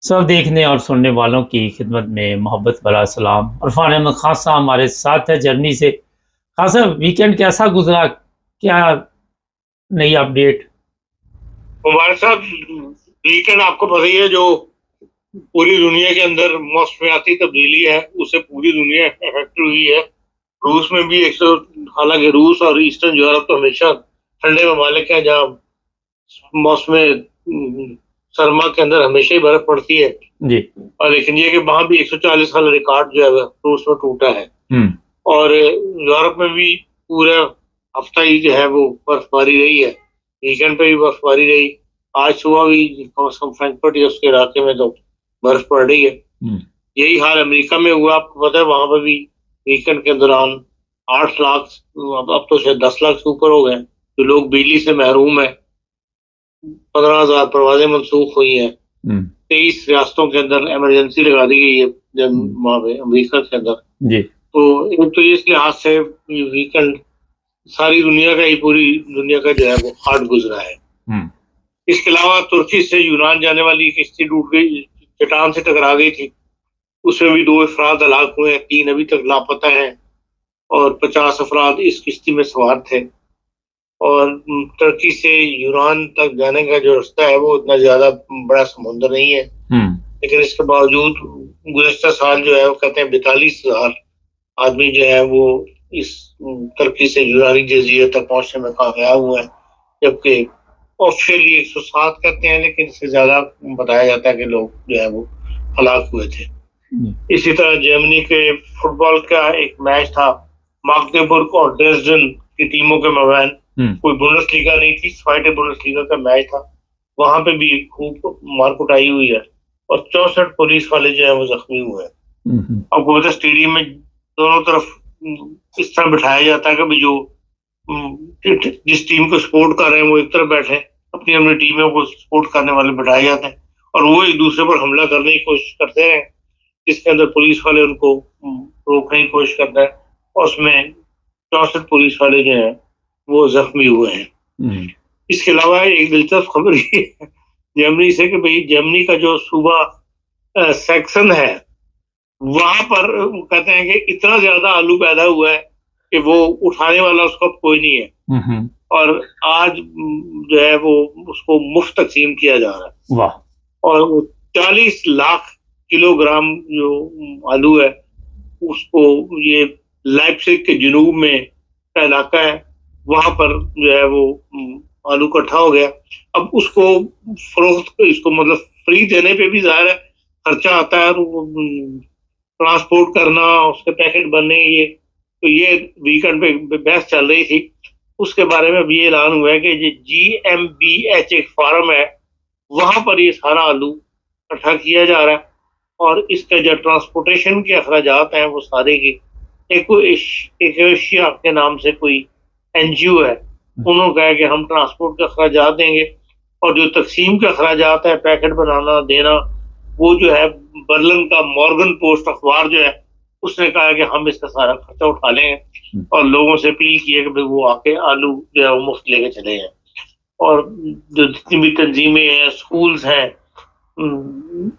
सब देखने और सुनने वालों की खिदमत में मोहब्बत भरा सलाम। इरफान अहमद खान साहब हमारे साथ है जर्मनी से। खान साहब, वीकेंड कैसा गुजरा? क्या नई अपडेट? हमारे साथ वीकेंड आपको पता ही है। जो पूरी दुनिया के अंदर मौसमियाती तब्दीली है उससे पूरी दुनिया अफेक्ट हुई है। रूस में भी एक सौ, हालांकि रूस और ईस्टर्न यूरोप तो हमेशा ठंडे ममालिक हैं जहाँ मौसम सरमा के अंदर हमेशा ही बर्फ पड़ती है। जी। और लेकिन ये कि वहां भी 140 साल रिकॉर्ड जो है रूस में टूटा है। हम्म। और यूरोप में भी पूरा हफ्ता ही जो है वो बर्फबारी रही है। वीकेंड पे भी बर्फबारी रही। आज सुबह भी कम से कम फ्रैंकफर्ट या उसके इलाके में तो बर्फ पड़ रही है। यही हाल अमेरिका में हुआ, आपको पता है। वहां पर भी वीकेंड के दौरान 8 लाख, अब तो शायद 10 लाख से ऊपर हो गए जो लोग बिजली से महरूम है। 15,000 परवाजें मनसूख हुई हैं। 23 रियासतों के अंदर इमरजेंसी लगा दी गई है जब वहां पे अमेरिका के अंदर। जी। तो एक तो इस लिहाज से वीकेंड सारी दुनिया का ही, पूरी दुनिया का जो है वो हार्ड गुजरा है। इसके अलावा तुर्की से यूनान जाने वाली किश्ती टूट गई, चट्टान से टकरा गई थी। उसमें भी 2 अफराद हलाक हुए हैं, 3 अभी तक लापता हैं और 50 अफराद इस किश्ती में सवार थे। और तुर्की से यूनान तक जाने का जो रास्ता है वो उतना ज्यादा बड़ा समुद्र नहीं है। लेकिन इसके बावजूद गुज़श्ता साल जो है वो कहते हैं 42,000 आदमी जो है वो इस तुर्की से यूनानी जजीरे तक पहुंचने में कामयाब हुए हैं। जबकि ऑफिशियली 107 कहते हैं, लेकिन इससे ज्यादा बताया जाता है कि लोग जो है वो हलाक हुए थे। इसी तरह जर्मनी के फुटबॉल का एक मैच था, माग्देबुर्ग और ड्रेसडन की टीमों के मबैन। कोई बुंडेसलीगा नहीं थी, zweite बुंडेसलीगा का मैच था। वहां पे भी खूब मार कुटाई हुई है और 64 पुलिस वाले जो है वो जख्मी हुए हैं। अब गोदा स्टेडियम में दोनों तरफ इस तरह बिठाया जाता है कि भाई जो जिस टीम को सपोर्ट कर रहे हैं वो एक तरफ बैठे, अपनी अपनी टीमों को सपोर्ट करने वाले बिठाए जाते हैं और वो एक दूसरे पर हमला करने की कोशिश करते हैं, जिसके अंदर पुलिस वाले उनको रोकने की कोशिश करते हैं और उसमें 64 पुलिस वाले जो हैं वो जख्मी हुए हैं। इसके अलावा एक दिलचस्प खबर ये है जर्मनी से कि भाई जर्मनी का जो सूबा सेक्शन है वहां पर कहते हैं कि इतना ज्यादा आलू पैदा हुआ है कि वो उठाने वाला उसका कोई नहीं है। और आज जो है वो उसको मुफ्त तकसीम किया जा रहा है। वाह। और वो 40 लाख किलोग्राम जो आलू है उसको, ये लाइप्जिग के जुनूब में का इलाका है, वहां पर जो है वो आलू इकट्ठा हो गया। अब उसको फरोख्त, इसको मतलब फ्री देने पे भी ज़ाहिर है खर्चा आता है, ट्रांसपोर्ट करना, उसके पैकेट बनने, तो ये वीकेंड पे बहस चल रही थी। उसके बारे में भी ये ऐलान हुआ है कि GmbH एक फार्म है, वहां पर ये सारा आलू इकट्ठा किया जा रहा है और इसका जो ट्रांसपोर्टेशन के अखराजात हैं वो सारे के एशिया के नाम से कोई NGO है, उन्होंने कहा कि हम ट्रांसपोर्ट के अखराजात देंगे और जो तकसीम के अखराजात है, पैकेट बनाना देना, वो जो है बर्लिन का मॉर्गन पोस्ट अखबार जो है उसने कहा कि हम इसका सारा खर्चा उठा लेंगे और लोगों से अपील की है कि वो आके आलू जो है वो मुफ्त लेके चले जाएं। और जो जितनी भी तंजीमें हैं, स्कूल्स हैं,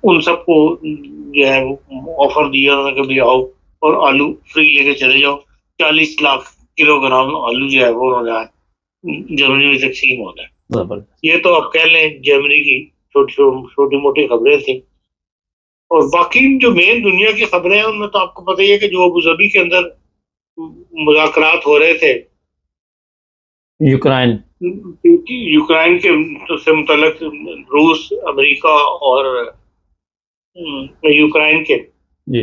उन सबको जो है वो ऑफर दिया उन्होंने कि भी आओ और आलू फ्री लेके चले जाओ। 40 लाख किलोग्राम आलू जो है वो उन्होंने जर्मनी में तकसीम होना है। ये तो आप कह लें जर्मनी की छोटी मोटी खबरें थी। और बाकी जो मेन दुनिया की खबरें हैं उनमें तो आपको पता ही है कि जो अबू धाबी के अंदर मुज़ाकरात हो रहे थे यूक्रेन के तो से मुतल्लिक, रूस, अमेरिका और यूक्रेन के,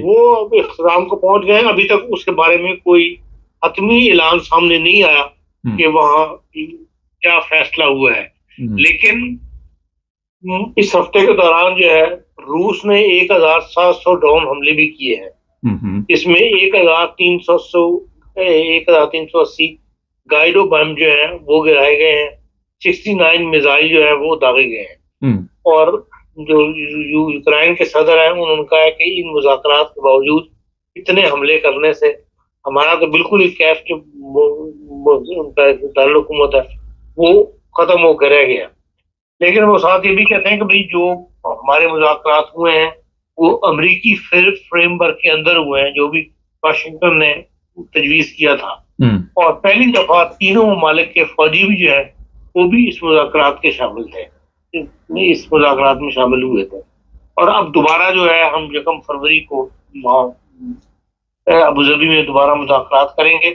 वो अब इख्तिताम को पहुंच गए। अभी तक उसके बारे में कोई हतमी ऐलान सामने नहीं आया कि वहां क्या फैसला हुआ है। लेकिन इस हफ्ते के दौरान जो है रूस ने 1,700 ड्रोन हमले भी किए हैं। इसमें 1,380 गाइडो बम जो है वो गिराए गए हैं, 69 मिसाइल जो है वो दागे गए हैं। और जो यूक्रेन के सदर हैं उन्होंने कहा कि इन मुज़ाकरात के बावजूद इतने हमले करने से हमारा तो बिल्कुल ही कैफ जो उनका दारुल हुकूमत है वो खत्म होकर रह गया। लेकिन वो साथ ये भी कहते हैं कि भाई जो हमारे मुज़ाकरात हुए हैं वो अमरीकी फ्रेमवर्क के अंदर हुए हैं, जो भी वाशिंगटन ने तजवीज़ किया था। और पहली दफा तीनों ममालिक के फौजी भी जो है वो भी इस मुज़ाकरात के शामिल थे, इस मुज़ाकरात में शामिल हुए थे। और अब दोबारा जो है हम 1 फरवरी को वहाँ अबूधाबी में दोबारा मुज़ाकरात करेंगे।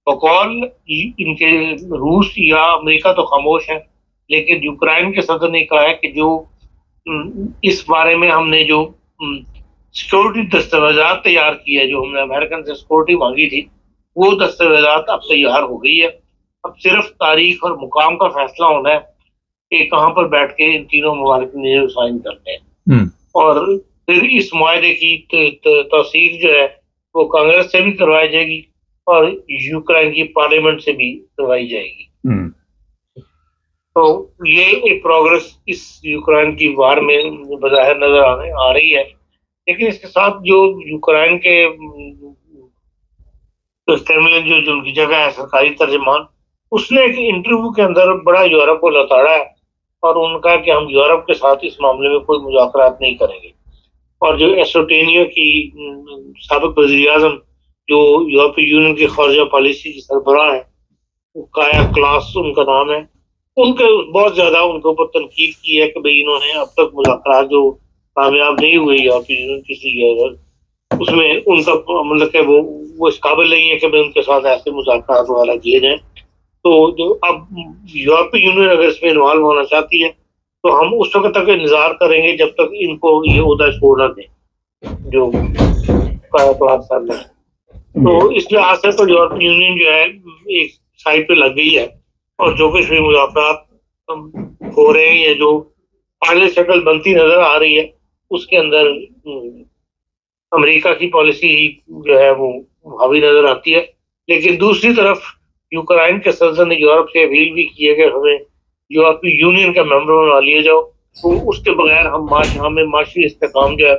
बकौल इनके रूस या अमेरिका तो खामोश है, लेकिन यूक्रेन के सदर ने कहा है कि जो इस बारे में हमने जो सिक्योरिटी दस्तावेजात तैयार किए, जो हमने अमेरिकन से सिक्योरिटी मांगी थी, वो दस्तावेजात अब तैयार हो गई है। अब सिर्फ तारीख और मुकाम का फैसला होना है कि कहाँ पर बैठ के इन तीनों ममालिक ने साइन करने हैं। और फिर इस मुआहदे की तौसीक जो है वो कांग्रेस से भी करवाई जाएगी और यूक्रेन की पार्लियामेंट से भी करवाई जाएगी। तो ये एक प्रोग्रेस इस यूक्रेन की वार में बज़ाहिर नजर आ रही है। लेकिन इसके साथ जो यूक्रेन के जो उनकी जगह है सरकारी तर्जमान, उसने एक इंटरव्यू के अंदर बड़ा यूरोप को लताड़ा है और उनका कि हम यूरोप के साथ इस मामले में कोई मुज़ाकरात नहीं करेंगे। और जो एस्टोनिया की साबिक वज़ीर-ए-आज़म जो यूरोपीय यूनियन की खारजा पॉलिसी की सरबराह है, काया क्लास उनका नाम है, उनके बहुत ज्यादा उनके ऊपर तनकीद की है कि भाई इन्होंने अब तक मुज़ाकरात जो कामयाब नहीं हुए यूरोपीय यूनियन किसी उसमें उनका मतलब कि वो इस काबिल नहीं है कि भाई उनके साथ ऐसे मुज़ाकरात वाला किए जाए। तो जो अब यूरोपीय यूनियन अगर इसमें इन्वॉल्व होना चाहती है तो हम उस वक्त तक इंतजार करेंगे जब तक इनको ये ओहदा छोड़ ना दें जो काया क्लास साहब है। तो इस लिहाज से तो यूरोपीय यूनियन जो है एक साइड पे लग गई है और जो कुछ भी मुज़ाकरात हो रहे हैं या जो फाइनल शक्ल बनती नजर आ रही है उसके अंदर अमेरिका की पॉलिसी जो है वो हावी नजर आती है। लेकिन दूसरी तरफ यूक्रेन के सदर ने यूरोप से अपील भी की है कि हमें यूरोपीय यूनियन का मेंबर बना लिया जाओ, तो उसके बगैर हमें माशी इस्तेकाम जो है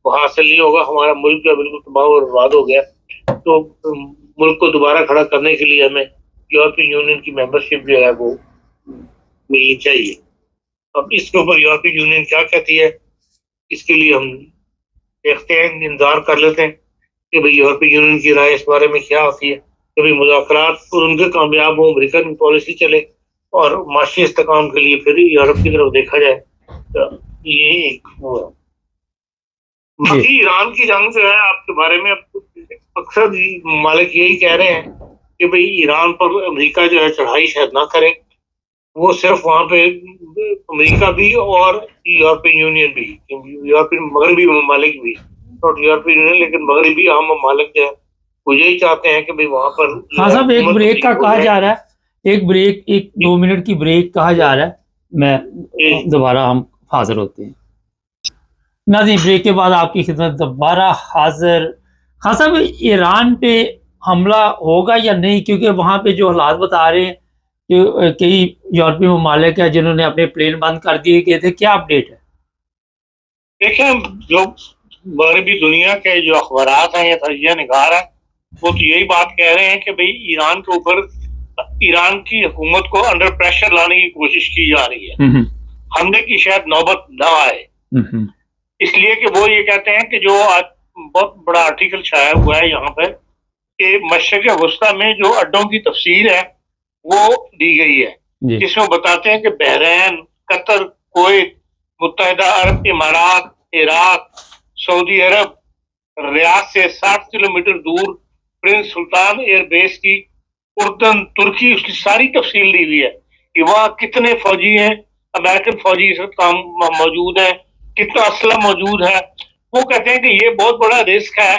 वो हासिल नहीं होगा। हमारा मुल्क जो बिल्कुल तबाह और बर्बाद हो गया, तो मुल्क को दोबारा खड़ा करने के लिए हमें यूरोपीय यूनियन की मेंबरशिप जो है वो मिलनी चाहिए। अब इसके ऊपर यूरोपीय यूनियन क्या कहती है इसके लिए हम देखते हैं, इंतजार कर लेते हैं कि भाई यूरोपीय यूनियन की राय इस बारे में क्या होती है। कभी मुज़ाकरात उनके कामयाब हो, अमेरिकन पॉलिसी चले और माशी इस्तेकाम के लिए फिर यूरोप की तरफ देखा जाए। तो ये एक वो है। बाकी ईरान की जंग जो है आपके बारे में अक्सर मालिक यही कह रहे हैं कि भाई ईरान पर अमेरिका जो है चढ़ाई शायद ना करे, वो सिर्फ वहां पे अमेरिका भी और यूरोपीय यूनियन भी, यूरोपीय मगरबी ममालिक भी, नॉट यूरोपीय यूनियन लेकिन मगरबी आम ममालिक जो है वो यही चाहते हैं कि भाई वहां पर। हाँ साहब, एक ब्रेक का कहा जा रहा है, एक 2 मिनट की ब्रेक कहा जा रहा है। मैं दोबारा हम हाजिर होते हैं नाज़रीन, ब्रेक के बाद आपकी खिदमत दोबारा हाजिर। हाँ साहब, ईरान पे हमला होगा या नहीं, क्योंकि वहाँ पे जो हालात बता रहे हैं कि कई यूरोपीय ममालिक है जिन्होंने अपने प्लेन बंद कर दिए गए थे, क्या अपडेट है? देखें, जो मगरबी दुनिया के जो अखबारात हैं या तजिया निगार है वो तो यही बात कह रहे हैं कि भाई ईरान के ऊपर ईरान की हुकूमत को अंडर प्रेशर लाने की कोशिश की जा रही है, हमले की शायद नौबत ना आए। इसलिए कि वो ये कहते हैं कि जो आज बहुत बड़ा आर्टिकल छाया हुआ है यहाँ पर कि मशरक़ वस्ता में जो अड्डों की तफसील है वो दी गई है, जिसमें बताते हैं कि बहरैन, कतर, कुवैत, मुत्तहिदा अरब इमारात, इराक, सऊदी अरब, रियाद से 60 किलोमीटर दूर प्रिंस सुल्तान एयरबेस की, उर्दन, तुर्की, उसकी सारी तफसील दी हुई है कि वहाँ कितने फौजी हैं, अमेरिकन फौजी इस काम मौजूद हैं, कितना असलम मौजूद है। वो कहते हैं कि ये बहुत बड़ा रिस्क है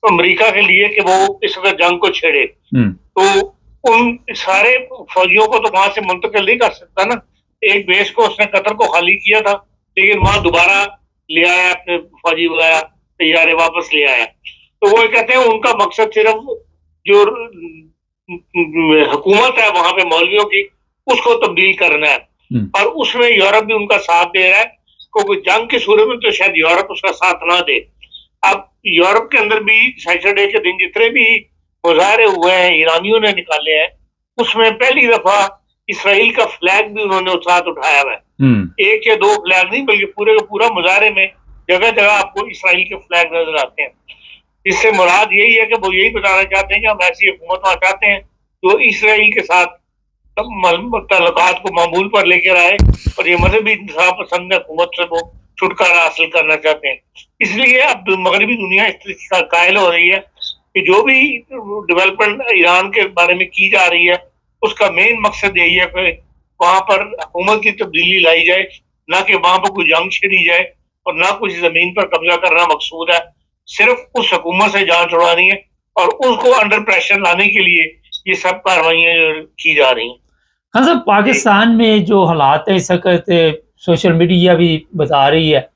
अमेरिका के लिए कि वो इस वक्त जंग को छेड़े, तो उन सारे फौजियों को तो वहां से मुंतकिल नहीं कर सकता ना। एक बेस को उसने कतर को खाली किया था, लेकिन वहां दोबारा ले आया अपने फौजी वगैरह, तैयारे वापस ले आया। तो वो कहते हैं उनका मकसद सिर्फ जो हुकूमत है वहां पे मौलवियों की, उसको तब्दील करना है। और उसमें यूरोप भी उनका साथ दे रहा है, क्योंकि जंग की सूरत में तो शायद यूरोप उसका साथ ना दे। अब यूरोप के अंदर भी सैटरडे के दिन जितने भी मुजाहरे हुए हैं ईरानियों ने निकाले हैं, उसमें पहली दफा इसराइल का फ्लैग भी उन्होंने साथ उठाया हुआ है। एक या दो फ्लैग नहीं बल्कि पूरे का पूरा मुजाहरे में जगह जगह आपको इसराइल के फ्लैग नजर आते हैं। इससे मुराद यही है कि वो यही बताना चाहते हैं कि हम ऐसी हुकूमत वहां चाहते हैं जो इसराइल के साथ ताल्लुकात को मामूल पर लेकर आए और ये मजहबी इंसाफ पसंद हुकूमत से वो छुटकारा हासिल करना चाहते हैं। इसलिए अब मगरबी दुनिया इस कायल हो रही है कि जो भी डेवलपमेंट ईरान के बारे में की जा रही है उसका मेन मकसद यही है कि वहां पर हुकूमत की तब्दीली लाई जाए, ना कि वहां पर कोई जंग छिड़ी जाए और ना कुछ जमीन पर कब्जा करना मकसूद है। सिर्फ उस हुकूमत से जान छुड़वानी है और उसको अंडर प्रेशर लाने के लिए ये सब कार्रवाइयां की जा रही हैं। हाँ सर, पाकिस्तान में जो हालात है इस वक्त सोशल मीडिया भी बता रही है,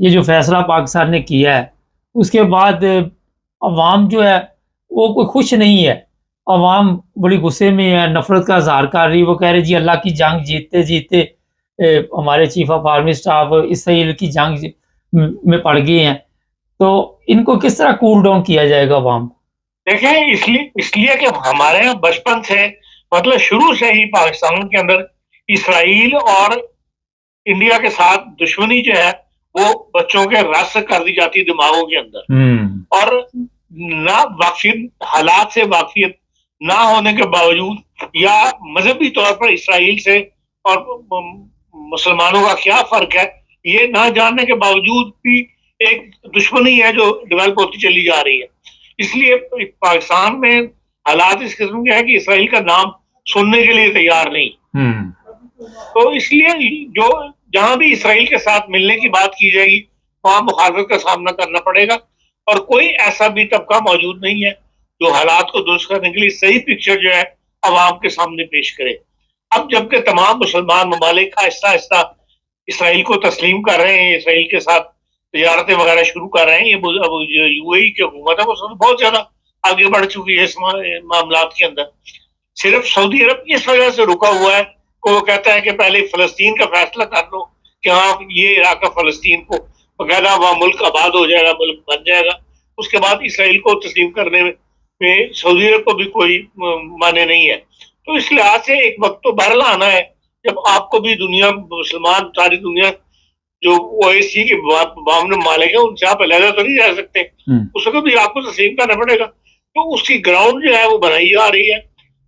ये जो फैसला पाकिस्तान ने किया है उसके बाद अवाम जो है वो कोई खुश नहीं है। अवाम बड़ी गुस्से में है, नफरत का इजहार कर रही है। वो कह रहे जी अल्लाह की जंग जीतते जीतते हमारे chief of army staff Israel की जंग में पड़ गए हैं। तो इनको किस तरह कूल डाउन किया जाएगा अवाम? देखें, इसलिए कि हमारे यहाँ बचपन से मतलब शुरू से ही पाकिस्तान के अंदर इसराइल और इंडिया के साथ दुश्मनी जो है वो बच्चों के रस कर दी जाती दिमागों के अंदर। और ना वाकिफ हालात से वाकिफ ना होने के बावजूद या मजहबी तौर पर इसराइल से और मुसलमानों का क्या फर्क है ये ना जानने के बावजूद भी एक दुश्मनी है जो डेवलप होती चली जा रही है। इसलिए पाकिस्तान में हालात इस किस्म के हैं कि इसराइल का नाम सुनने के लिए तैयार नहीं। तो इसलिए जो जहां भी इसराइल के साथ मिलने की बात की जाएगी वहां मुखालफत का सामना करना पड़ेगा और कोई ऐसा भी तबका मौजूद नहीं है जो हालात को दुरुस्त करने के लिए सही पिक्चर जो है अवाम के सामने पेश करे। अब जबकि तमाम मुसलमान ममालिक आहिस्ता आहिस्ता इसराइल को तस्लीम कर रहे हैं, इसराइल के साथ तजारतें वगैरह शुरू कर रहे हैं, ये अब जो यूएई की हुकूमत है वो बहुत ज्यादा आगे बढ़ चुकी है इस मामला के अंदर। सिर्फ सऊदी अरब इस वजह से रुका हुआ है को वो कहता है कि पहले फलस्तीन का फैसला कर लो कि हाँ ये इलाका फलस्तीन को बकायदा वहाँ मुल्क आबाद हो जाएगा, मुल्क बन जाएगा। उसके बाद इसराइल को तस्लीम करने में सऊदी अरब को भी कोई माने नहीं है। तो इस लिहाज से एक वक्त तो बहरल आना है जब आपको भी दुनिया मुसलमान सारी दुनिया जो ओएससी के बामन मालिक है उनसे आप अलग तो नहीं रह सकते, उसको भी आपको तस्लीम करना पड़ेगा। तो उसकी ग्राउंड जो है वो बनाई जा रही है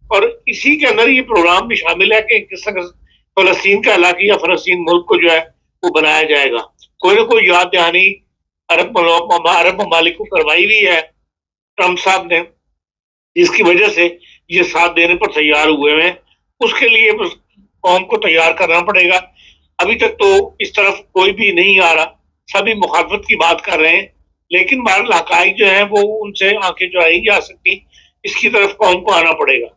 और इसी के अंदर ये प्रोग्राम भी शामिल है कि किस तरह फलस्तीन का इलाका या फलस्तीन मुल्क को जो है वो बनाया जाएगा। कोई ना कोई याद दहानी अरब ममालिक को करवाई हुई है ट्रम्प साहब ने, जिसकी वजह से ये साथ देने पर तैयार हुए हैं। उसके लिए कौम को तैयार करना पड़ेगा। अभी तक तो इस तरफ कोई भी नहीं आ रहा, सभी मुखालफत की बात कर रहे हैं, लेकिन बहरहाल हकाइक जो है वो उनसे आंखें चुराई जा सकती, इसकी तरफ कौम को आना पड़ेगा।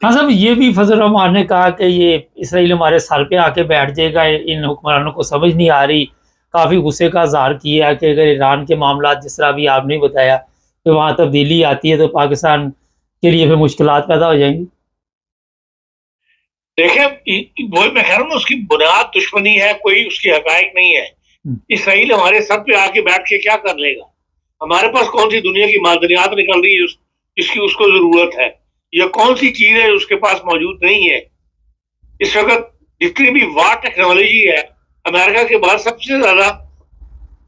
हाँ साहब, ये भी फजल रहमान ने कहा कि ये इसराइल हमारे सर पे आके बैठ जाएगा, इन हुक्मरानों को समझ नहीं आ रही। काफ़ी गुस्से का इजहार किया कि अगर ईरान के मामला जिस तरह भी आपने बताया कि वहाँ तब्दीली आती है तो पाकिस्तान के लिए फिर मुश्किलात पैदा हो जाएंगी। देखें, वो मैं कह रहा हूँ उसकी बुनियाद दुश्मनी है, कोई उसकी हकायक नहीं है। इसराइल हमारे सर पे आके बैठ के क्या कर लेगा? हमारे पास कौन सी दुनिया की मादनियात निकल रही है जिसकी उसको जरूरत है, या कौन सी चीज है उसके पास मौजूद नहीं है? इस वक्त जितनी भी वार टेक्नोलॉजी है अमेरिका के बाद सबसे ज्यादा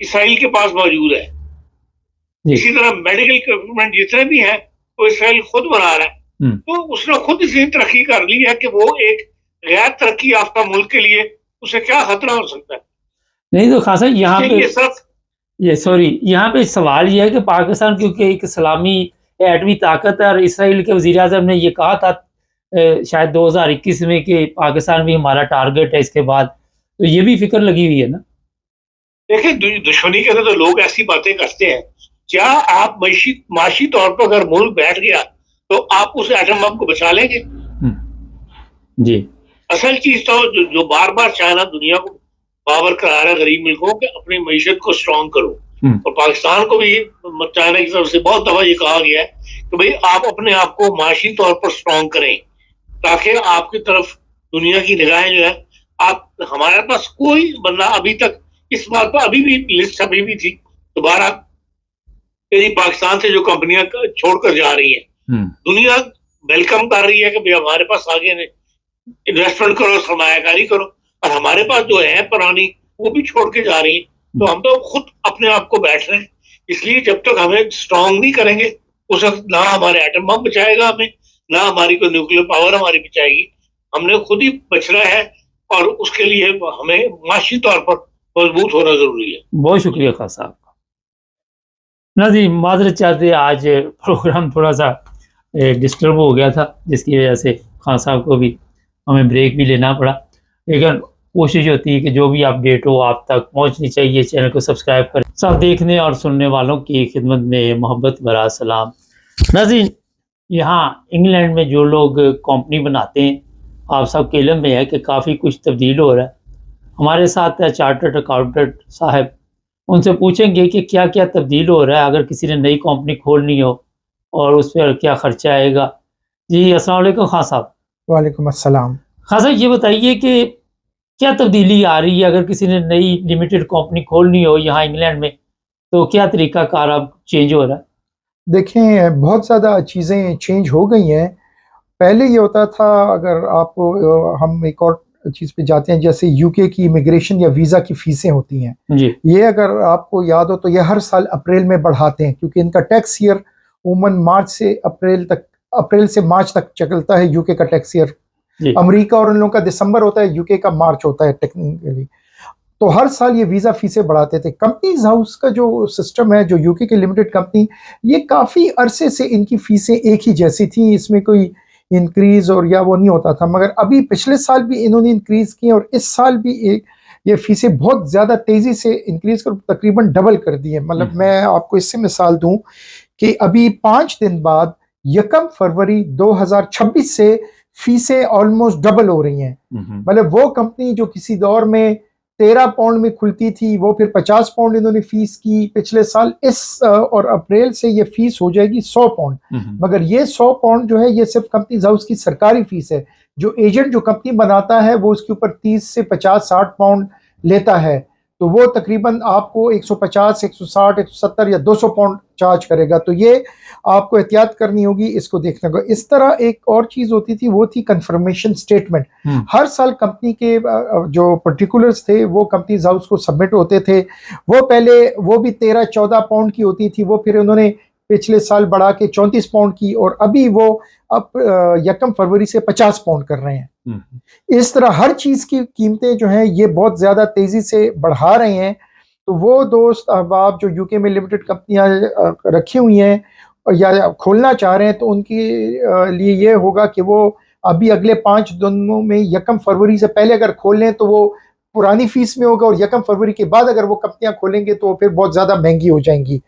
इसराइल के पास मौजूद है। इसी तरह मेडिकल इक्विपमेंट जितने भी हैं वो इसराइल खुद बना रहा है। तो उसने खुद इतनी तरक्की कर ली है कि वो एक गैर तरक्की याफ्ता मुल्क के लिए उसे क्या खतरा हो सकता है? नहीं तो खासा यहाँ पे सवाल ये है कि पाकिस्तान क्योंकि एक इस्लामी एटमी ताकत है और इसराइल के वज़ीर आज़म ने ये कहा था शायद 2021 में कि पाकिस्तान भी हमारा टारगेट है इसके बाद, तो ये भी फिक्र लगी हुई है ना। देखिए, दुश्मनी के अंदर तो लोग ऐसी बातें करते हैं। क्या आप माशी तौर पर अगर मुल्क बैठ गया तो आप उस एटम बम को बचा लेंगे? जी, असल चीज तो जो बार बार चाइना दुनिया को बावर करा रहा है गरीब मुल्कों के अपनी मईशत को स्ट्रॉन्ग करो, और पाकिस्तान को भी चाइना की तरफ से बहुत दफा ये कहा गया है कि भाई आप अपने आप को माशी तौर पर स्ट्रॉन्ग करें ताकि आपकी तरफ दुनिया की निगाहें जो है आप हमारे पास कोई बंदा अभी तक इस बात पर अभी भी लिस्ट अभी भी थी दोबारा यदि पाकिस्तान से जो कंपनियां छोड़कर जा रही हैं, दुनिया वेलकम कर रही है कि भाई हमारे पास आगे इन्वेस्टमेंट करो, सरमायाकारी करो, और हमारे पास जो है पुरानी वो भी छोड़ के जा रही है। तो हम तो खुद अपने आप को बैठ रहे हैं। इसलिए जब तक हमें स्ट्रांग नहीं करेंगे उस वक्त ना हमारे एटम बम बचाएगा हमें, ना हमारी कोई न्यूक्लियर पावर हमारी बचाएगी। हमने खुद ही बचना है और उसके लिए हमें माशी तौर पर मजबूत होना जरूरी है। बहुत शुक्रिया खान साहब का। नाज़रीन, माजरत चाहते आज प्रोग्राम थोड़ा सा डिस्टर्ब हो गया था, जिसकी वजह से खान साहब को भी हमें ब्रेक भी लेना पड़ा, लेकिन कोशिश होती है कि जो भी अपडेट हो आप तक पहुंचनी चाहिए। चैनल को सब्सक्राइब करें। सब देखने और सुनने वालों की खिदमत में मोहब्बत भरा सलाम। नाज़रीन, यहाँ इंग्लैंड में जो लोग कंपनी बनाते हैं, आप सबके इल्म में है कि काफ़ी कुछ तब्दील हो रहा है। हमारे साथ है चार्टर्ड अकाउंटेंट साहब, उनसे पूछेंगे कि क्या क्या तब्दील हो रहा है अगर किसी ने नई कंपनी खोलनी हो और उस पर क्या ख़र्चा आएगा। जी अस्सलाम वालेकुम खान साहब। वालेकुम अस्सलाम। खान साहब, ये बताइए कि क्या तब्दीली आ रही है अगर किसी ने नई लिमिटेड कंपनी खोलनी हो यहाँ इंग्लैंड में, तो क्या तरीकाकार अब चेंज हो रहा है? देखें, बहुत ज़्यादा चीज़ें चेंज हो गई हैं। पहले ये होता था, अगर आप हम एक और चीज़ पे जाते हैं, जैसे यूके की इमिग्रेशन या वीज़ा की फ़ीसें होती हैं, जी ये अगर आपको याद हो तो ये हर साल अप्रैल में बढ़ाते हैं, क्योंकि इनका टैक्स ईयर उमूमन अप्रैल से मार्च तक चलता है। यूके का टैक्स ईयर, जी अमेरिका और उन लोगों का दिसंबर होता है, यूके का मार्च होता है टेक्निकली। तो हर साल ये वीज़ा फीसें बढ़ाते थे। कंपनीज हाउस का जो सिस्टम है, जो यूके की लिमिटेड कंपनी, ये काफ़ी अरसे से इनकी फीसें एक ही जैसी थी, इसमें कोई इंक्रीज़ और या वो नहीं होता था। मगर अभी पिछले साल भी इन्होंने इंक्रीज़ की और इस साल भी ये फीसें बहुत ज़्यादा तेज़ी से इंक्रीज़ कर तकरीबन डबल कर दी है। मतलब मैं आपको इससे मिसाल दूँ कि अभी 5 दिन बाद 1 फरवरी 2026 से फीसें ऑलमोस्ट डबल हो रही हैं। मतलब वो कंपनी जो किसी दौर में 13 पाउंड में खुलती थी, वो फिर 50 पाउंड इन्होंने फीस की पिछले साल। और अप्रैल से ये फीस हो जाएगी 100 पाउंड। मगर ये 100 पाउंड जो है, ये सिर्फ कंपनीज हाउस की सरकारी फीस है। जो एजेंट जो कंपनी बनाता है वो उसके ऊपर 30 से 50-60 पाउंड लेता है, तो वो तकरीबन आपको 150, 160, 170 या 200 पाउंड चार्ज करेगा। तो ये आपको एहतियात करनी होगी, इसको देखना होगा। इस तरह एक और चीज़ होती थी, वो थी कंफर्मेशन स्टेटमेंट। हर साल कंपनी के जो पर्टिकुलर्स थे वो कंपनीज हाउस को सबमिट होते थे। वो पहले वो भी 13-14 पाउंड की होती थी, वो फिर उन्होंने पिछले साल बढ़ा के 34 पाउंड की, और अभी वो अब 1 फरवरी से 50 पाउंड कर रहे हैं। इस तरह हर चीज़ की कीमतें जो हैं ये बहुत ज़्यादा तेज़ी से बढ़ा रहे हैं। तो वो दोस्त अहबाब जो यूके में लिमिटेड कंपनियां रखी हुई हैं या खोलना चाह रहे हैं, तो उनके लिए ये होगा कि वो अभी अगले 5 दिनों में 1 फरवरी से पहले अगर खोल लें तो वो पुरानी फीस में होगा, और 1 फरवरी के बाद अगर वो कंपनियां खोलेंगे तो फिर बहुत ज़्यादा महंगी हो जाएंगी।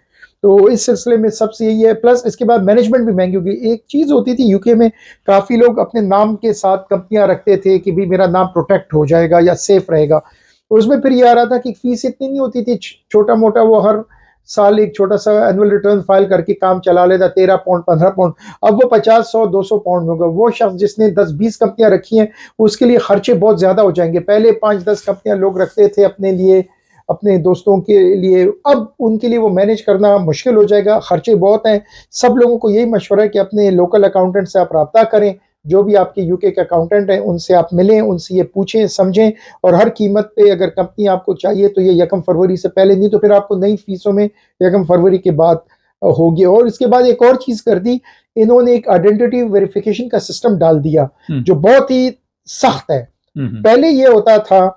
तो इस सिलसिले में सबसे यही है। प्लस इसके बाद मैनेजमेंट भी महंगी होगी। एक चीज़ होती थी यूके में, काफ़ी लोग अपने नाम के साथ कंपनियां रखते थे कि भी मेरा नाम प्रोटेक्ट हो जाएगा या सेफ रहेगा। तो उसमें फिर ये आ रहा था कि फीस इतनी नहीं होती थी, छोटा मोटा वो हर साल एक छोटा सा एनुअल रिटर्न फाइल करके काम चला लेता, 13 पाउंड 15 पाउंड। अब वो 50, 100, 200 पाउंड में होगा। वो शख्स जिसने 10-20 कंपनियां रखी हैं उसके लिए खर्चे बहुत ज़्यादा हो जाएंगे। पहले 5-10 कंपनियां लोग रखते थे अपने लिए, अपने दोस्तों के लिए, अब उनके लिए वो मैनेज करना मुश्किल हो जाएगा, खर्चे बहुत हैं। सब लोगों को यही मशवरा है कि अपने लोकल अकाउंटेंट से आप रब्ता करें, जो भी आपके यूके के अकाउंटेंट हैं उनसे आप मिलें, उनसे ये पूछें समझें, और हर कीमत पे अगर कंपनी आपको चाहिए तो ये 1 फरवरी से पहले, नहीं तो फिर आपको नई फीसों में 1 फरवरी के बाद होगी। और इसके बाद एक और चीज़ कर दी इन्होंने, एक आइडेंटिटी वेरिफिकेशन का सिस्टम डाल दिया जो बहुत ही सख्त है। पहले ये होता था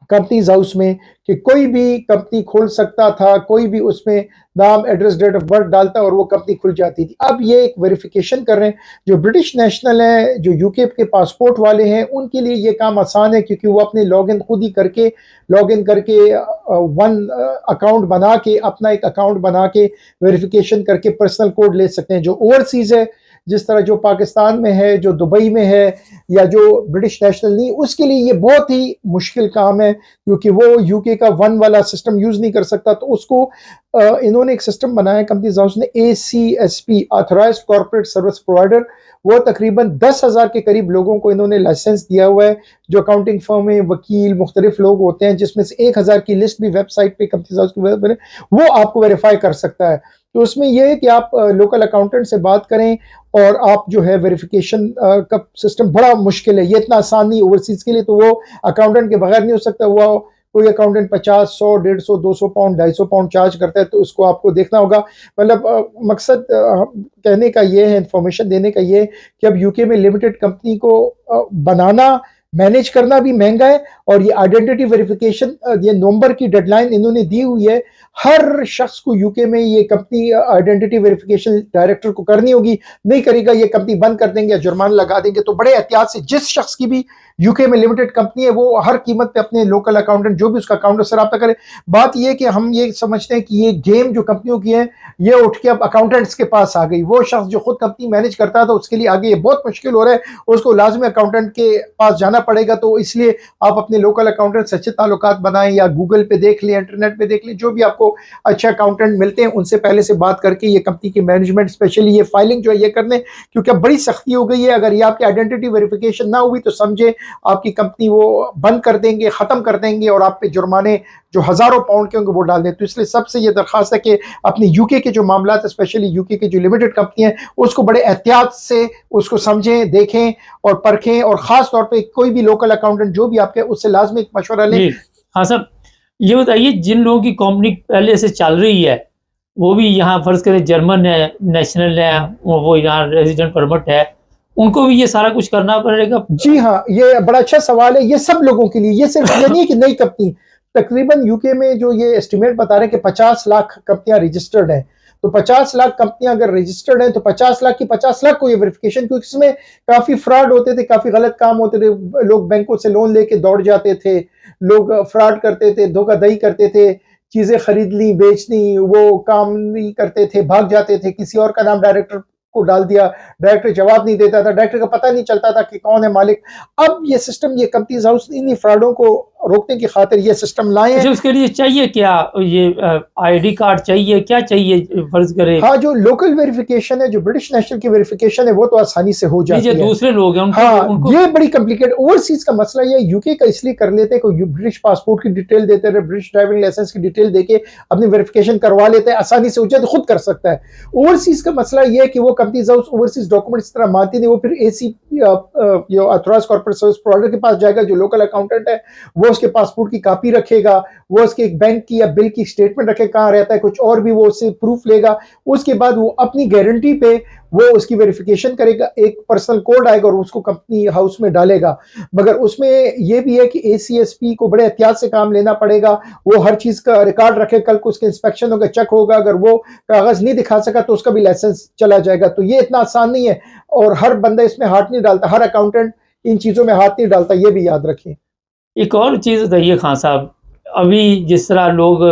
कंपनीज हाउस में कि कोई भी कंपनी खोल सकता था, कोई भी उसमें नाम, एड्रेस, डेट ऑफ बर्थ डालता और वो कंपनी खुल जाती थी। अब ये एक वेरिफिकेशन कर रहे हैं, जो ब्रिटिश नेशनल हैं, जो यूके के पासपोर्ट वाले हैं, उनके लिए ये काम आसान है, क्योंकि वो अपने लॉगिन खुद ही करके वन अकाउंट बना के, अपना एक अकाउंट बना के वेरिफिकेशन करके पर्सनल कोड ले सकते हैं। जो ओवरसीज है, जिस तरह जो पाकिस्तान में है, जो दुबई में है, या जो ब्रिटिश नेशनल नहीं, उसके लिए ये बहुत ही मुश्किल काम है, क्योंकि वो यूके का वन वाला सिस्टम यूज़ नहीं कर सकता। तो उसको इन्होंने एक सिस्टम बनाया कंपनीज हाउस ने, ACSP, authorised corporate service provider. वो तकरीबन 10,000 के करीब लोगों को इन्होंने लाइसेंस दिया हुआ है, जो अकाउंटिंग फर्म में वकील मुख्तलिफ लोग होते हैं, जिसमें से 1,000 की लिस्ट भी वेबसाइट पे कंपनीज हाउस की वेबसाइट पे वो आपको वेरीफाई कर सकता है। तो उसमें यह है कि आप लोकल अकाउंटेंट से बात करें और आप जो है वेरिफिकेशन का सिस्टम बड़ा मुश्किल है, ये इतना आसान नहीं ओवरसीज के लिए, तो वो अकाउंटेंट के बगैर नहीं हो सकता। वो कोई अकाउंटेंट 50, 100, 150, 200 पाउंड, 250 पाउंड चार्ज करता है, तो उसको आपको देखना होगा। मतलब मकसद कहने का ये है, इंफॉर्मेशन देने का ये है कि अब यूके में लिमिटेड कंपनी को बनाना, मैनेज करना भी महंगा है, और ये आइडेंटिटी वेरिफिकेशन, ये नवंबर की डेडलाइन इन्होंने दी हुई है। हर शख्स को यूके में ये कंपनी आइडेंटिटी वेरिफिकेशन डायरेक्टर को करनी होगी, नहीं करेगा ये कंपनी बंद कर देंगे या जुर्माना लगा देंगे। तो बड़े एहतियात से जिस शख्स की भी यूके में लिमिटेड कंपनी है वो हर कीमत पे अपने लोकल अकाउंटेंट, जो भी उसका अकाउंटेंट से रब्ता करे। बात यह कि हम ये समझते हैं कि ये गेम जो कंपनियों की है ये उठ के अब अकाउंटेंट्स के पास आ गई। वो शख्स जो खुद कंपनी मैनेज करता था उसके लिए आगे ये बहुत मुश्किल हो रहा है, उसको लाजमी अकाउंटेंट के पास जाना पड़ेगा। तो इसलिए आप अपने लोकल अकाउंटेंट से अच्छे ताल्लुकात बनाएं, या गूगल पे देख लें, इंटरनेट पे देख लें, जो भी आपको अच्छे अकाउंटेंट मिलते हैं उनसे पहले से बात करके ये कंपनी की मैनेजमेंट, स्पेशली ये फाइलिंग जो है ये करने, क्योंकि अब बड़ी सख्ती हो गई है। अगर ये आपकी आइडेंटिटी वेरिफिकेशन ना हुई तो समझे आपकी कंपनी वो बंद कर देंगे, खत्म कर देंगे, और आप पे जुर्माने जो हजारों पाउंड के होंगे वो डाल दें। तो इसलिए सबसे ये दरखास्त है कि अपने यूके के जो मामला है, स्पेशली यूके के जो लिमिटेड कंपनी है, उसको बड़े एहतियात से उसको समझें, देखें और परखें, और खास तौर पे कोई भी लोकल अकाउंटेंट जो भी आपके, उससे लाजमी एक मशवरा लें। हाँ सर, ये बताइए जिन लोगों की कंपनी पहले से चल रही है, वो भी यहाँ फर्ज करें जर्मन है, नेशनल है, वो यहाँ रेजिडेंट परमिट है, उनको भी ये सारा कुछ करना पड़ेगा? जी हाँ, ये बड़ा अच्छा सवाल है। ये सब लोगों के लिए, ये सिर्फ ये नहीं है कि नई कंपनी, तकरीबन यूके में जो ये एस्टिमेट बता रहे हैं कि 50 लाख कंपनियां रजिस्टर्ड हैं। तो 50 लाख कंपनियां अगर रजिस्टर्ड हैं तो 50 लाख की 50 लाख को ये वेरिफिकेशन, क्योंकि इसमें काफी फ्रॉड होते थे, काफी गलत काम होते थे, लोग बैंकों से लोन लेके दौड़ जाते थे, लोग फ्रॉड करते थे, धोखाधड़ी करते थे, चीजें खरीद ली, बेच ली, वो काम नहीं करते थे, भाग जाते थे, किसी और का नाम डायरेक्टर को डाल दिया, डायरेक्टर जवाब नहीं देता था, डायरेक्टर का पता नहीं चलता था कि कौन है मालिक। अब ये सिस्टम, ये कंपनीज हाउस इन्हीं फ्रॉडों को रोकने की खातिर ये सिस्टम लाए हैं। उसके लिए चाहिए क्या? ये आईडी कार्ड चाहिए, क्या चाहिए फर्ज करे? हाँ, जो लोकल वेरिफिकेशन है, जो ब्रिटिश नेशनल की वेरिफिकेशन है, वो तो आसानी से हो जाती है। दूसरे लोग हैं उनको, हाँ, उनको ये बड़ी कॉम्प्लिकेटेड। ओवरसीज का मसला ये यूके का इसलिए कर लेते हैं कि ब्रिटिश पासपोर्ट की डिटेल देते हैं, ब्रिटिश ड्राइविंग लाइसेंस की डिटेल देके अपनी वेरिफिकेशन करवा लेते हैं, आसानी से हो जाए तो खुद कर सकता है। ओवरसीज का मसला ये है कि वो कंपनीज हाउस ओवरसीज डॉक्यूमेंट इस तरह मानती नहीं, वो फिर AC authorised corporate service provider के पास जाएगा, जो लोकल अकाउंटेंट है, वो उसके पासपोर्ट की कॉपी रखेगा, वो उसके एक बैंक की या बिल की स्टेटमेंट रखे कहाँ रहता है, कुछ और भी वो उससे प्रूफ लेगा। उसके बाद वो अपनी गारंटी पे वो उसकी वेरिफिकेशन करेगा, एक पर्सनल कोड आएगा और उसको कंपनी हाउस में डालेगा। मगर उसमें यह भी है कि ACSP को बड़े एहतियात से काम लेना पड़ेगा, वो हर चीज का रिकॉर्ड रखे, कल को उसके इंस्पेक्शन होगा, चेक होगा, अगर वो कागज नहीं दिखा सका तो उसका भी लाइसेंस चला जाएगा। तो ये इतना आसान नहीं है, और हर बंदा इसमें हाथ नहीं डालता, हर अकाउंटेंट इन चीजों में हाथ नहीं डालता, ये भी याद रखें। एक और चीज़ बताइए खान साहब, अभी जिस तरह लोग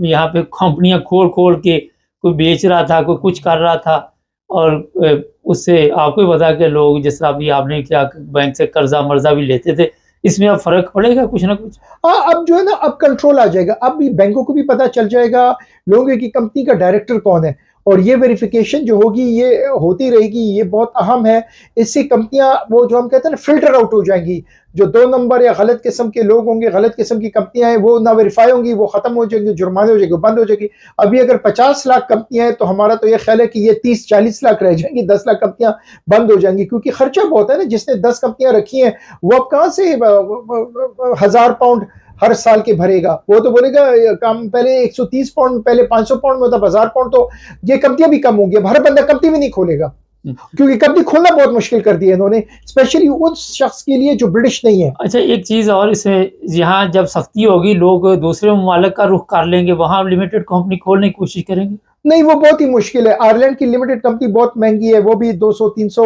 यहाँ पे कंपनियां खोल खोल के कोई बेच रहा था, कोई कुछ कर रहा था, और उससे आपको ही पता कि लोग जिस तरह अभी आपने क्या बैंक से कर्जा मर्जा भी लेते थे, इसमें अब फर्क पड़ेगा कुछ ना कुछ? हाँ, अब जो है ना, अब कंट्रोल आ जाएगा। अब भी बैंकों को भी पता चल जाएगा लोगों की कंपनी का डायरेक्टर कौन है, और ये वेरिफिकेशन जो होगी ये होती रहेगी, ये बहुत अहम है। इससे कंपनियां, वो जो हम कहते हैं ना, फिल्टर आउट हो जाएंगी। जो 2 नंबर या गलत किस्म के लोग होंगे, गलत किस्म की कंपनियां हैं, वो ना वेरीफाई होंगी, वो खत्म हो जाएंगी, जुर्माने हो जाएंगे, बंद हो जाएगी। अभी अगर 50 लाख कंपनियां हैं तो हमारा तो ये ख्याल है कि ये 30-40 लाख रह जाएंगी, 10 लाख कंपनियां बंद हो जाएंगी, क्योंकि खर्चा बहुत है ना। जिसने 10 कंपनियां रखी हैं वो अब कहाँ से 1000 पाउंड हर साल के भरेगा? वो तो बोलेगा काम पहले 130 पाउंड, पहले 500 पाउंड में, मतलब 1000 पाउंड, तो ये कंपनियां भी कम होंगी। हर बंदा कंपनी भी नहीं खोलेगा, क्योंकि कंपनी खोलना बहुत मुश्किल कर दिया इन्होंने, स्पेशली उस शख्स के लिए जो ब्रिटिश नहीं है। अच्छा, एक चीज़ और, इसमें यहाँ जब सख्ती होगी लोग दूसरे ममालिक का रुख कर लेंगे, वहाँ लिमिटेड कंपनी खोलने की कोशिश करेंगे? नहीं, वो बहुत ही मुश्किल है। आयरलैंड की लिमिटेड कंपनी बहुत महंगी है, वो भी 200-300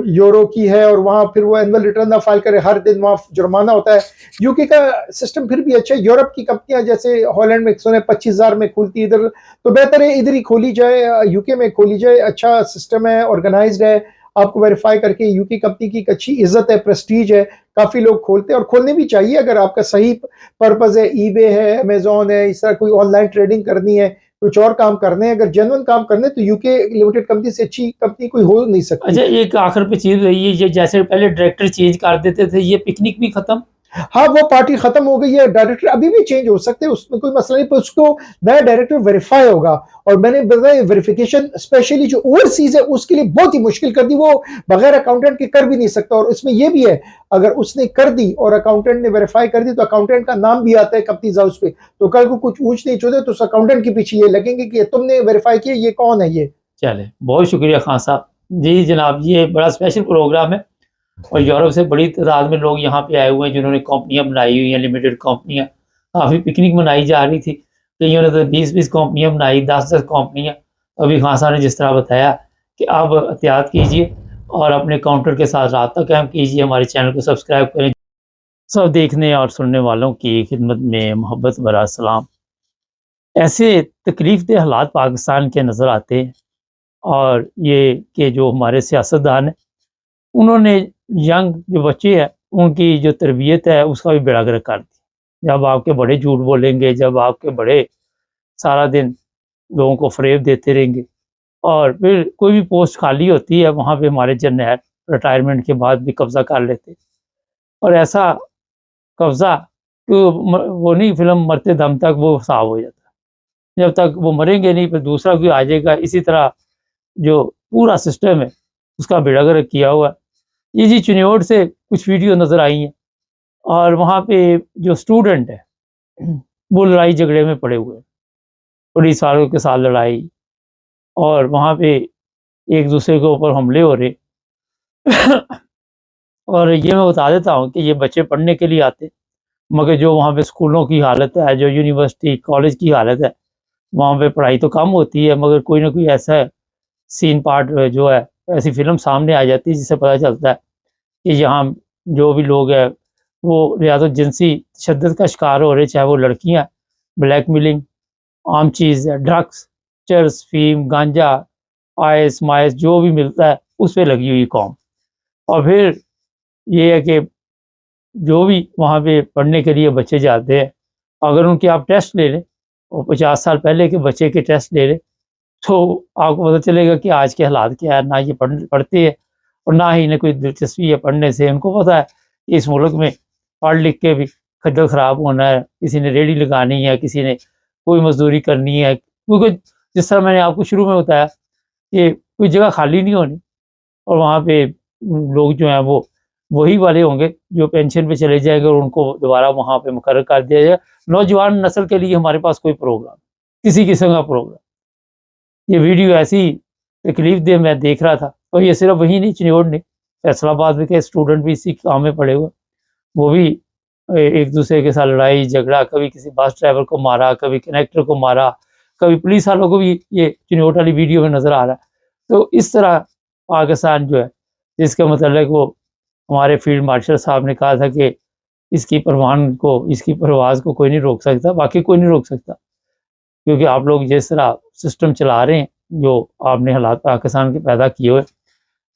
यूरो की है, और वहाँ फिर वो एनुअल रिटर्न ना फाइल करे, हर दिन वहाँ जुर्माना होता है। यूके का सिस्टम फिर भी अच्छा है। यूरोप की कंपनियां जैसे हॉलैंड में 25,000 में खुलती, इधर तो बेहतर है इधर ही खोली जाए, यूके में खोली जाए। अच्छा सिस्टम है, ऑर्गेनाइज्ड है, आपको वेरीफाई करके यूके कंपनी की एक अच्छी इज्जत है, प्रेस्टीज है, काफी लोग खोलते हैं और खोलने भी चाहिए अगर आपका सही पर्पज है। ईबे है, अमेजोन है, इस तरह कोई ऑनलाइन ट्रेडिंग करनी है, कुछ और काम करने हैं, अगर जेन्युइन काम करने तो यूके लिमिटेड कंपनी से अच्छी कंपनी कोई हो नहीं सकती। अच्छा, एक आखिर पे चीज रही है, ये जैसे पहले डायरेक्टर चेंज कर देते थे, ये पिकनिक भी खत्म। हाँ, वो पार्टी खत्म हो गई है, डायरेक्टर अभी भी चेंज हो सकते हैं, उसमें कोई मसला नहीं, पर उसको नया डायरेक्टर वेरीफाई होगा। और मैंने बताया वेरिफिकेशन स्पेशली जो ओवरसीज है उसके लिए बहुत ही मुश्किल कर दी, वो बगैर अकाउंटेंट के कर भी नहीं सकता। और इसमें यह भी है, अगर उसने कर दी और अकाउंटेंट ने वेरीफाई कर दी तो अकाउंटेंट का नाम भी आता है कंपनीज हाउस पे, तो कल को कुछ ऊंच नीच होते तो उस अकाउंटेंट के पीछे ये लगेंगे कि तुमने वेरीफाई किया, ये कौन है ये। चले, बहुत शुक्रिया खान साहब। जी जनाब, ये बड़ा स्पेशल प्रोग्राम है और यूरोप से बड़ी तादाद में लोग यहाँ पे आए हुए हैं जिन्होंने कंपनियां बनाई हुई हैं, लिमिटेड कंपनियां। काफ़ी पिकनिक मनाई जा रही थी, कईयों ने तो 20-20 कंपनियां बनाई, 10-10 कंपनियां। अभी खान साहब ने जिस तरह बताया कि आप एहतियात कीजिए और अपने काउंटर के साथ राब्ता कायम कीजिए, हमारे चैनल को सब्सक्राइब करें। सब देखने और सुनने वालों की खिदमत में मोहब्बत भरा सलाम। ऐसे तकलीफ़देह हालात पाकिस्तान के नज़र आते हैं और ये कि जो हमारे सियासतदान हैं उन्होंने यंग जो बच्चे हैं उनकी जो तरबियत है उसका भी बेड़ा गर्क कर दिया। जब आपके बड़े झूठ बोलेंगे, जब आपके बड़े सारा दिन लोगों को फ़रेब देते रहेंगे और फिर कोई भी पोस्ट खाली होती है वहाँ पे हमारे जर्नैल रिटायरमेंट के बाद भी कब्ज़ा कर लेते। और ऐसा कब्ज़ा कि वो नहीं, फ़िल्म मरते दम तक वो साफ़ हो जाता है। जब तक वो मरेंगे नहीं फिर दूसरा कोई आ जाएगा। इसी तरह जो पूरा सिस्टम है उसका बेड़ा गर्क किया हुआ है। ये जी चिन्योट से कुछ वीडियो नज़र आई हैं और वहाँ पे जो स्टूडेंट है वो लड़ाई झगड़े में पड़े हुए हैं, पुलिस वालों के साथ लड़ाई और वहाँ पे एक दूसरे के ऊपर हमले हो रहे। और ये मैं बता देता हूँ कि ये बच्चे पढ़ने के लिए आते, मगर जो वहाँ पे स्कूलों की हालत है, जो यूनिवर्सिटी कॉलेज की हालत है, वहाँ पे पढ़ाई तो कम होती है मगर कोई ना कोई ऐसा सीन पार्ट जो है, ऐसी फिल्म सामने आ जाती है जिससे पता चलता है कि यहाँ जो भी लोग हैं वो या तो जिनसी तशद्दुद का शिकार हो रहे, चाहे वो लड़कियाँ, ब्लैकमेलिंग, आम चीज़ है, ड्रग्स, चरस, फीम, गांजा, आइस माइस जो भी मिलता है उस पे लगी हुई कौम। और फिर ये है कि जो भी वहाँ पे पढ़ने के लिए बच्चे जाते हैं, अगर उनके आप टेस्ट ले लें और 50 साल पहले के बच्चे के टेस्ट ले लें तो आपको पता चलेगा कि आज के हालात क्या है। ना ये पढ़ते हैं और ना ही इन्हें कोई दिलचस्पी है पढ़ने से। उनको पता है कि इस मुल्क में पढ़ लिख के भी खज्जल ख़राब होना है, किसी ने रेहड़ी लगानी है, किसी ने कोई मजदूरी करनी है। क्योंकि जिस तरह मैंने आपको शुरू में बताया कि कोई जगह खाली नहीं होनी और वहाँ पे लोग जो हैं वो वही वाले होंगे जो पेंशन पे चले जाएंगे और उनको दोबारा वहाँ पे मुकर्रर कर दिया जाएगा। नौजवान नस्ल के लिए हमारे पास कोई प्रोग्राम, किसी किस्म का प्रोग्राम। ये वीडियो ऐसी तकलीफ दे मैं देख रहा था और ये सिर्फ वही नहीं, चिन्योट नहीं, फैसलाबाद में के स्टूडेंट भी इसी काम में पड़े हुए। वो भी एक दूसरे के साथ लड़ाई झगड़ा, कभी किसी बस ड्राइवर को मारा, कभी कनेक्टर को मारा, कभी पुलिस वालों को भी ये चिन्योट वाली वीडियो में नज़र आ रहा है। तो इस तरह पाकिस्तान जो है, जिसका मतलब वो हमारे फील्ड मार्शल साहब ने कहा था कि इसकी परवान को, इसकी परवाज़ को कोई नहीं रोक सकता। बाकी कोई नहीं रोक सकता, क्योंकि आप लोग जिस तरह सिस्टम चला रहे हैं, जो आपने हालात पाकिस्तान के पैदा किए हुए,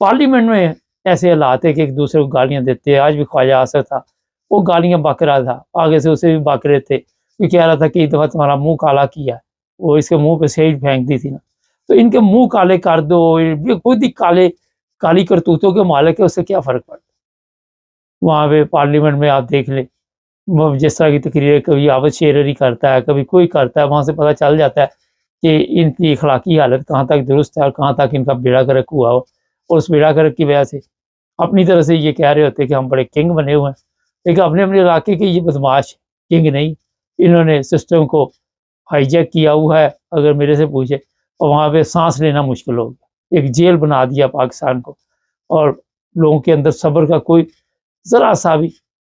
पार्लियामेंट में ऐसे हालात है कि एक दूसरे को गालियाँ देते हैं। आज भी ख्वाजा आसर था, वो गालियाँ बक रहा था, आगे से उसे भी बक रहे थे। वो कह रहा था कि एक दफ़ा तुम्हारा मुँह काला किया, वो इसके मुँह पे सेज फेंक दी थी ना, तो इनके मुँह काले कर दो, ये खुद ही काली करतूतों के मालिक है, उससे क्या फ़र्क पड़ता। वहाँ पे पार्लियामेंट में आप देख लें, वो जिस तरह की तकरीरें कभी आवाज़ शेररी करता है, कभी कोई करता है, वहाँ से पता चल जाता है कि इनकी अखलाकी हालत कहाँ तक दुरुस्त है और कहाँ तक इनका बेड़ा गर्क हुआ हो। और उस बेड़ा गर्क की वजह से अपनी तरह से ये कह रहे होते हैं कि हम बड़े किंग बने हुए हैं, लेकिन अपने अपने इलाके के ये बदमाश किंग नहीं, इन्होंने सिस्टम को हाईजैक किया हुआ है अगर मेरे से पूछे। और वहाँ पे सांस लेना मुश्किल हो गया, एक जेल बना दिया पाकिस्तान को, और लोगों के अंदर सब्र का कोई ज़रा सा भी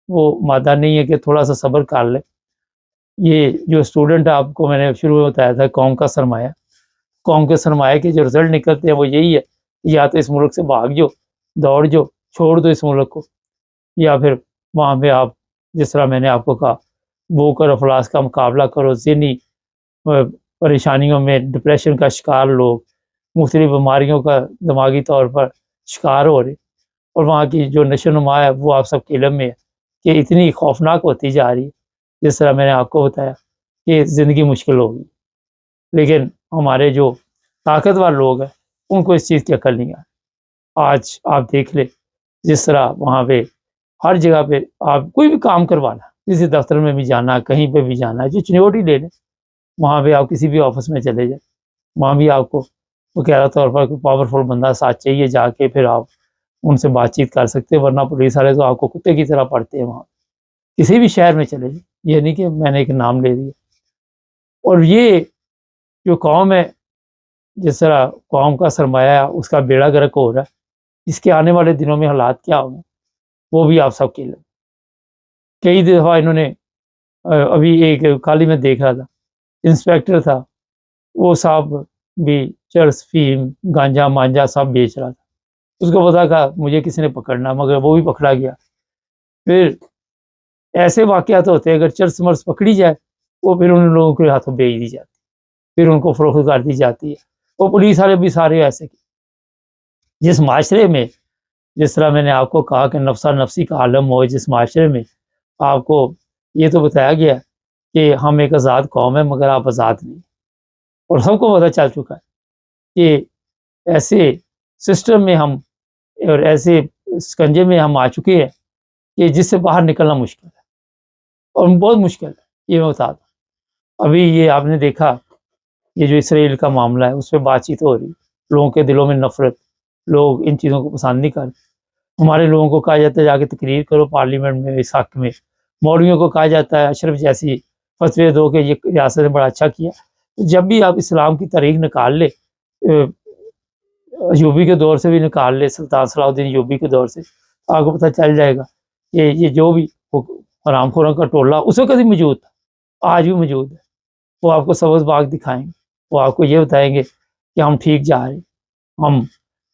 वो मादा नहीं है कि थोड़ा सा सब्र कर ले। ये जो स्टूडेंट है, आपको मैंने शुरू में बताया था, कौम का सरमाया, कौम के सरमाए के जो रिजल्ट निकलते हैं वो यही है, या तो इस मुल्क से भाग जाओ, दौड़ जाओ, छोड़ दो इस मुल्क को, या फिर वहाँ पे आप जिस तरह मैंने आपको कहा भूख और अफलास का मुकाबला करो। ज़हनी परेशानियों में डिप्रेशन का शिकार लोग, मुख्तलिफ बीमारियों का दिमागी तौर पर शिकार हो रहे, और वहाँ की जो नशोनुमा है वो आप सबके इल्म में है कि इतनी खौफनाक होती जा रही है, जिस तरह मैंने आपको बताया कि ज़िंदगी मुश्किल होगी। लेकिन हमारे जो ताकतवर लोग हैं उनको इस चीज़ की अकल नहीं है। आज आप देख ले जिस तरह वहाँ पे हर जगह पे आप कोई भी काम करवाना, किसी दफ्तर में भी जाना, कहीं पे भी जाना है, जो चिन्होटी ले लें, वहाँ पे आप किसी भी ऑफिस में चले जाए, वहाँ भी आपको वकाला तौर पर कोई पावरफुल बंदा साथ चाहिए, जाके फिर आप उनसे बातचीत कर सकते हैं, वरना पुलिस वाले तो आपको कुत्ते की तरह पड़ते हैं वहाँ। किसी भी शहर में चले जाए, ये नहीं कि मैंने एक नाम ले दिया। और ये जो कौम है, जिस तरह कौम का सरमाया उसका बेड़ा गर्क हो रहा है, इसके आने वाले दिनों में हालात क्या होंगे वो भी आप सबके लिए। कई दफ़ा इन्होंने अभी एक कल ही मैं देख रहा था, इंस्पेक्टर था, वो साहब भी चरस, फीम, गांजा मांजा सब बेच रहा था। उसको पता था मुझे किसी ने पकड़ना, मगर वो भी पकड़ा गया। फिर ऐसे वाक़यात होते हैं, अगर चरस मर्स पकड़ी जाए वो फिर उन लोगों के हाथों बेच दी जाती, फिर उनको फ़रोख्त कर दी जाती है। वो पुलिस वाले भी सारे ऐसे के। जिस माशरे में, जिस तरह मैंने आपको कहा कि नफ्सा नफ्सी का आलम हो, जिस माशरे में आपको ये तो बताया गया कि हम एक आज़ाद कौम है मगर आप आज़ाद नहीं, और सबको पता चल चुका है कि ऐसे सिस्टम में हम और ऐसे शिकंजे में हम आ चुके हैं कि जिससे बाहर निकलना मुश्किल है, और बहुत मुश्किल है। ये मैं बता दूँ, अभी ये आपने देखा, ये जो इसराइल का मामला है उस पर बातचीत हो रही, लोगों के दिलों में नफरत, लोग इन चीज़ों को पसंद नहीं करते। हमारे लोगों को कहा जाता है जाके तकरीर करो पार्लियामेंट में इस हक़ में, मौलवियों को कहा जाता है अशरफ जैसी फतवे दो कि ये रियासत ने बड़ा अच्छा किया। तो जब भी आप इस्लाम की तारीख निकाल ले, अयूबी के दौर से भी निकाल ले, सुल्तान सलाहुद्दीन अयूबी के दौर से, आपको पता चल जाएगा कि ये जो भी हरामखोरों का टोला उस वक़्त भी मौजूद था, आज भी मौजूद है। वो आपको सब्ज़ बाग दिखाएँगे, वो आपको ये बताएँगे कि हम ठीक जा रहे हैं, हम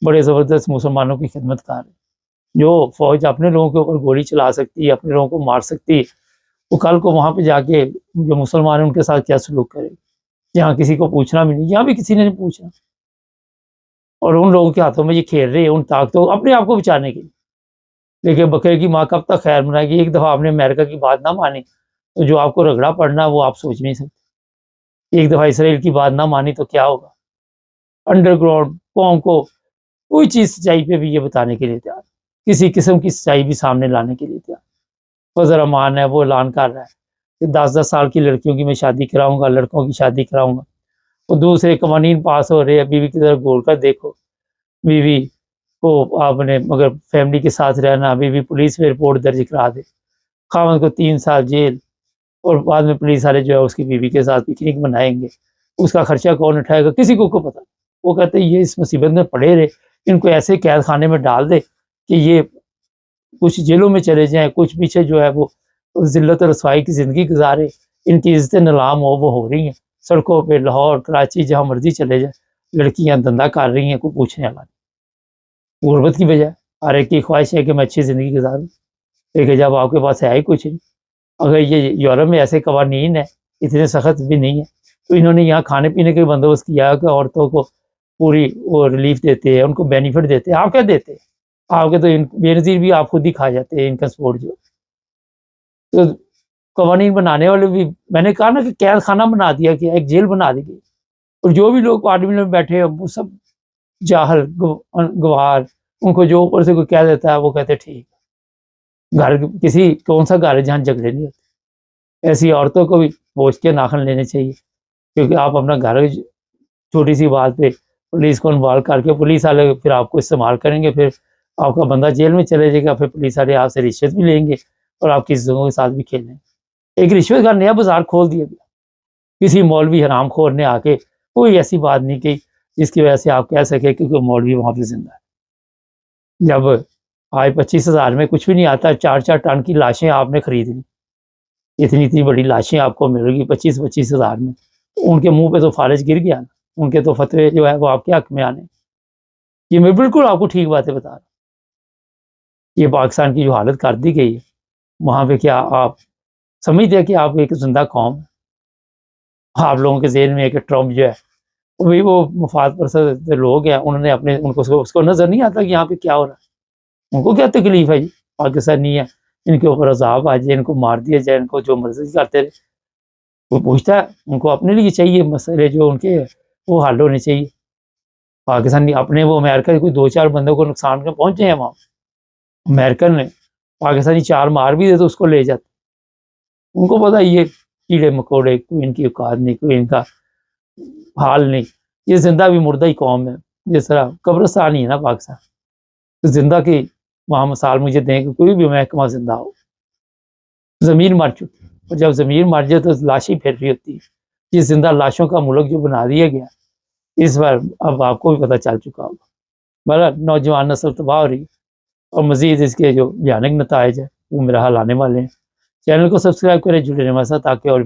बड़े ज़बरदस्त मुसलमानों की खिदमत कर रहे हैं। जो फ़ौज अपने लोगों के ऊपर गोली चला सकती है, अपने लोगों को मार सकती है, वो कल को वहाँ पे जाके जो मुसलमान हैं उनके साथ क्या सलूक करेगी? यहाँ किसी को पूछना भी नहीं, यहाँ भी किसी ने नहीं पूछा। और उन लोगों के हाथों में ये खेल रहे हैं उन ताकतों अपने आप को बचाने के लिए। देखिए बकरे की माँ कब तक खैर मनाएगी? एक दफ़ा आपने अमेरिका की बात ना मानी तो जो आपको रगड़ा पड़ना वो आप सोच नहीं सकते। एक दफ़ा इसराइल की बात ना मानी तो क्या होगा? अंडरग्राउंड कौम को कोई चीज़ सच्चाई पे भी ये बताने के लिए तैयार, किसी किस्म की सच्चाई भी सामने लाने के लिए तैयार। फजल रहमान है, वो ऐलान कर रहा है कि 10-10 साल की लड़कियों की मैं शादी कराऊँगा, लड़कों की शादी कराऊँगा। और दूसरे कवानीन पास हो रहे हैं, बीवी की तरफ घूर कर देखो, बीवी को आपने मगर फैमिली के साथ रहना, बीवी पुलिस में रिपोर्ट दर्ज करा दे, खामद को 3 साल जेल, और बाद में पुलिस वाले जो है उसकी बीवी के साथ पिकनिक मनाएँगे। उसका खर्चा कौन उठाएगा? किसी को पता। वो कहते हैं ये इस मुसीबत में पड़े रहे, इनको ऐसे कैद खाने में डाल दे कि ये कुछ जेलों में चले जाएँ, कुछ पीछे जो है वो ज़िल्लत और रसवाई की ज़िंदगी गुज़ारे, इनकी इज़्ज़तें नीलाम हो रही हैं। सड़कों पे लाहौर, कराची जहाँ मर्ज़ी चले जाएँ, लड़कियाँ धंधा कर रही हैं, कोई पूछने वाला नहीं। गुर्बत की वजह, हर एक की ख्वाहिश है कि मैं अच्छी ज़िंदगी गुज़ारूँ, लेकिन जब आपके पास है ही कुछ नहीं। अगर ये यूरोप में ऐसे कवानीन है, इतने सख्त भी नहीं है, तो इन्होंने यहाँ खाने-पीने का बंदोबस्त किया है कि औरतों को पूरी वो रिलीफ़ देते हैं, उनको बेनिफिट देते हैं। आप क्या देते हैं? आपके तो बेनज़ीर भी आप खुद ही खा जाते हैं इनकम सपोर्ट जो। तो कवानीन बनाने वाले भी, मैंने कहा ना कि कैद खाना बना दिया गया, एक जेल बना दी गई, और जो भी लोग पार्लियामेंट में बैठे हैं वो सब जाहल गवार, उनको जो ऊपर से कोई कह देता है वो कहते हैं ठीक है। घर किसी कौन सा घर है जहाँ झगड़े नहीं होते? ऐसी औरतों को भी पोंछ के नाखून लेने चाहिए, क्योंकि आप अपना घर छोटी सी बात पे पुलिस को इन्वॉल्व करके, पुलिस वाले फिर आपको इस्तेमाल करेंगे, फिर आपका बंदा जेल में चले जाएगा, फिर पुलिस वाले आपसे रिश्वत भी लेंगे और आपकी इज्जतों के साथ भी खेलेंगे। एक रिश्वत का नया बाजार खोल दिया गया। किसी मौलवी हरामखोर ने आके कोई ऐसी बात नहीं कही जिसकी वजह से आप कह सके कि कोई मौलवी वहाँ पे जिंदा है। जब आज 25,000 में कुछ भी नहीं आता, 4-4 टन की लाशें आपने खरीद ली, इतनी बड़ी लाशें आपको मिलेगी 25,000 में, तो उनके मुंह पे तो फारिज गिर गया ना, उनके तो फतवे जो है वो आपके हक में आने। ये मैं बिल्कुल आपको ठीक बातें बता रहा हूँ। ये पाकिस्तान की जो हालत कर दी गई है, वहाँ पे क्या आप समझते हैं कि आप एक जिंदा कौम है? आप लोगों के ज़हन में एक ट्रम्प जो है वही वो मफाद परस्त लोग हैं, उन्होंने अपने उनको उसको नज़र नहीं आता कि यहाँ पे क्या हो रहा है। उनको क्या तकलीफ है जी, पाकिस्तानी है, इनके ऊपर अज़ाब आ जाए, इनको मार दिया जाए, इनको जो मर्जी करते रहे। वो पूछता है, उनको अपने लिए चाहिए मसले जो उनके वो हल होने चाहिए। पाकिस्तान अपने वो अमेरिका के कोई 2-4 बंदों को नुकसान में पहुंचे हैं वहाँ, अमेरिकन ने पाकिस्तानी 4 मार भी दे तो उसको ले जाते। उनको पता ये कीड़े मकोड़े, कोई इनकी औकात नहीं, कोई इनका हाल नहीं, ये जिंदा भी मुर्दा ही कौम है। जिस तरह कब्रिस्तान ही है ना पाकिस्तान, तो जिंदा की वहाँ मिसाल मुझे दें कि कोई भी महकमा जिंदा हो, ज़मीन मर चुकी, और जब ज़मीन मर जाए तो लाशें फिर रही होती है। ये जिंदा लाशों का मुल्क जो बना दिया गया, इस बार अब आपको भी पता चल चुका होगा। बहरहाल नौजवान नस्ल तबाह हो रही है और मज़ीद इसके जो भयानक नताइज है वो मेरा हाल आने वाले हैं। चैनल को सब्सक्राइब करें, जुड़े रहें हमारे साथ ताकि और